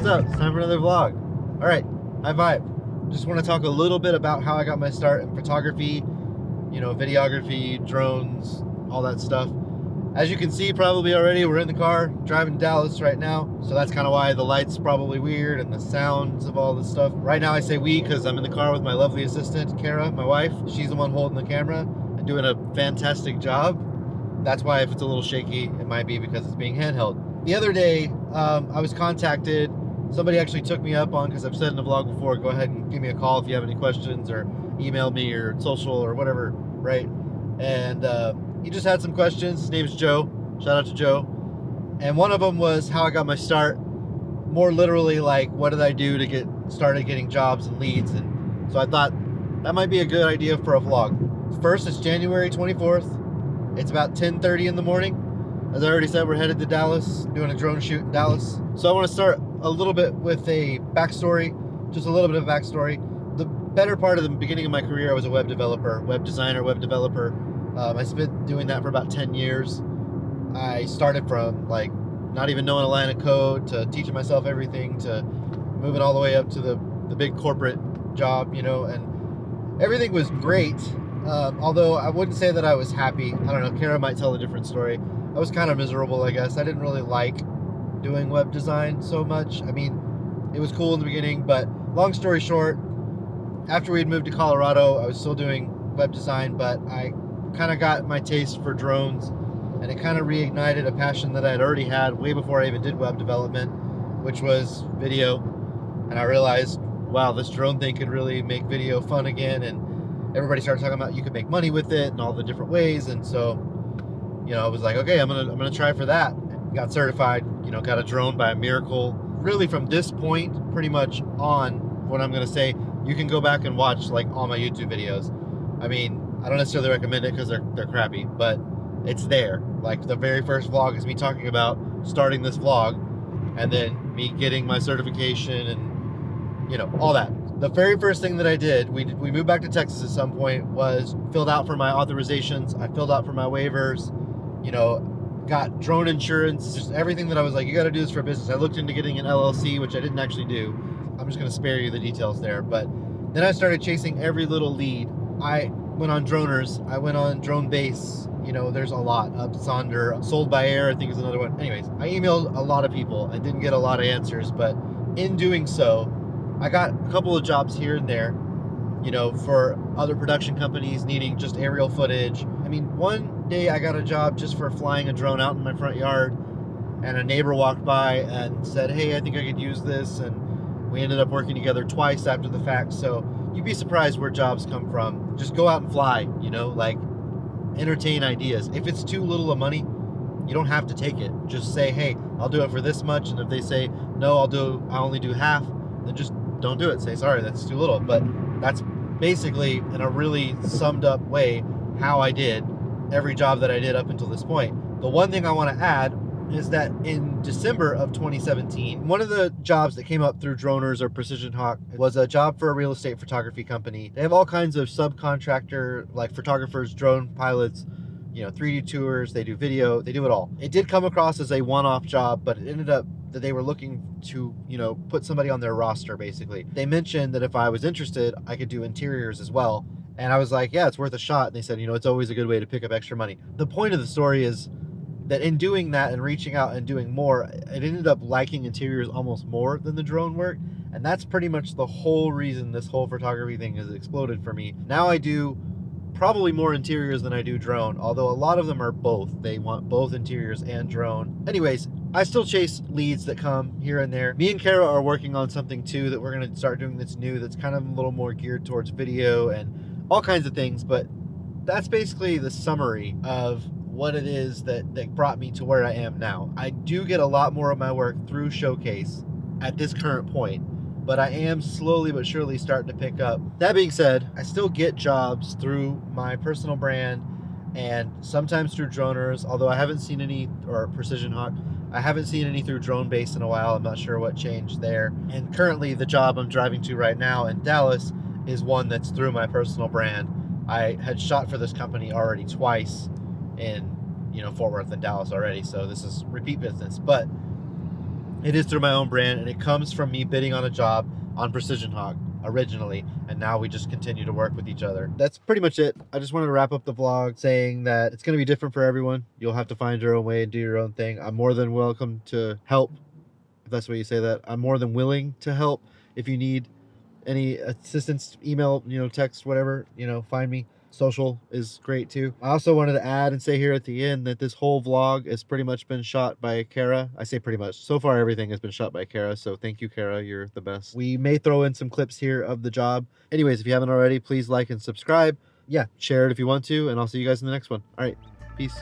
up? It's time for another vlog. All right, high vibe. Just want to talk a little bit about how I got my start in photography, videography, drones, all that stuff. As you can see probably already, we're in the car driving to Dallas right now. So that's kind of why the light's probably weird and the sounds of all this stuff. Right now I say we because I'm in the car with my lovely assistant, Kara, my wife. She's the one holding the camera and doing a fantastic job. That's why if it's a little shaky, it might be because it's being handheld. The other day, I was contacted. Somebody actually took me up on, because I've said in the vlog before, go ahead and give me a call if you have any questions, or email me or social or whatever, right? And he just had some questions. His name is Joe. Shout out to Joe. And one of them was how I got my start. More literally, like, what did I do to get started getting jobs and leads? And so I thought that might be a good idea for a vlog. First, it's January 24th. It's about 10:30 in the morning. As I already said, we're headed to Dallas, doing a drone shoot in Dallas. So I want to start a little bit with a backstory, just a little bit of backstory. The better part of the beginning of my career, I was a web developer, web designer, web developer. I spent doing that for about 10 years. I started from like not even knowing a line of code to teaching myself everything to moving all the way up to the big corporate job, and everything was great. Although I wouldn't say that I was happy. I don't know, Kara might tell a different story. I was kind of miserable, I guess. I didn't really like doing web design so much. I mean, it was cool in the beginning, but long story short, after we had moved to Colorado, I was still doing web design, but I kind of got my taste for drones, and it kind of reignited a passion that I had already had way before I even did web development, which was video. And I realized, wow, this drone thing could really make video fun again, and everybody started talking about you could make money with it and all the different ways. And so I was like, okay, I'm gonna try for that. Got certified, got a drone by a miracle. Really, from this point, pretty much on, what I'm gonna say, you can go back and watch like all my YouTube videos. I mean, I don't necessarily recommend it because they're crappy, but it's there. Like the very first vlog is me talking about starting this vlog, and then me getting my certification and all that. The very first thing that I did, we moved back to Texas at some point, was filled out for my authorizations. I filled out for my waivers. Got drone insurance, just everything that I was like, you got to do this for business. I looked into getting an LLC, which I didn't actually do. I'm just going to spare you the details there. But then I started chasing every little lead. I went on Droners. I went on Drone Base. There's a lot. Sonder, Sold by Air, I think is another one. Anyways, I emailed a lot of people. I didn't get a lot of answers, but in doing so, I got a couple of jobs here and there, for other production companies needing just aerial footage. I mean, one day I got a job just for flying a drone out in my front yard, and a neighbor walked by and said, hey, I think I could use this, and we ended up working together twice after the fact. So you'd be surprised where jobs come from. Just go out and fly, like entertain ideas. If it's too little of money, you don't have to take it. Just say, hey, I'll do it for this much, and if they say, no, I only do half, then just don't do it. Say, sorry, that's too little. But that's basically, in a really summed up way, how I did every job that I did up until this point. The one thing I want to add is that in December of 2017, one of the jobs that came up through Droners or Precision Hawk was a job for a real estate photography company. They have all kinds of subcontractor, like photographers, drone pilots, 3D tours, they do video, they do it all. It did come across as a one-off job, but it ended up that they were looking to, put somebody on their roster, basically. They mentioned that if I was interested, I could do interiors as well. And I was like, yeah, it's worth a shot. And they said, it's always a good way to pick up extra money. The point of the story is that in doing that and reaching out and doing more, it ended up liking interiors almost more than the drone work. And that's pretty much the whole reason this whole photography thing has exploded for me. Now I do probably more interiors than I do drone, although a lot of them are both. They want both interiors and drone. Anyways, I still chase leads that come here and there. Me and Kara are working on something too that we're going to start doing that's new, that's kind of a little more geared towards video and all kinds of things. But that's basically the summary of what it is that brought me to where I am now. I do get a lot more of my work through Showcase at this current point, but I am slowly but surely starting to pick up. That being said, I still get jobs through my personal brand and sometimes through Droners, although I haven't seen any, or Precision Hawk, I haven't seen any through Drone Base in a while. I'm not sure what changed there. And currently the job I'm driving to right now in Dallas is one that's through my personal brand. I had shot for this company already twice in Fort Worth and Dallas already, so this is repeat business. But It is through my own brand, and it comes from me bidding on a job on Precision Hawk originally, and now we just continue to work with each other. That's pretty much it. I just wanted to wrap up the vlog saying that it's going to be different for everyone. You'll have to find your own way and do your own thing. I'm more than welcome to help, if that's the way you say that. I'm more than willing to help. If you need any assistance, email, text, whatever, find me. Social is great too. I also wanted to add and say here at the end that this whole vlog has pretty much been shot by Kara. I say pretty much. So far, everything has been shot by Kara. So thank you, Kara. You're the best. We may throw in some clips here of the job. Anyways, if you haven't already, please like and subscribe. Yeah, share it if you want to. And I'll see you guys in the next one. All right. Peace.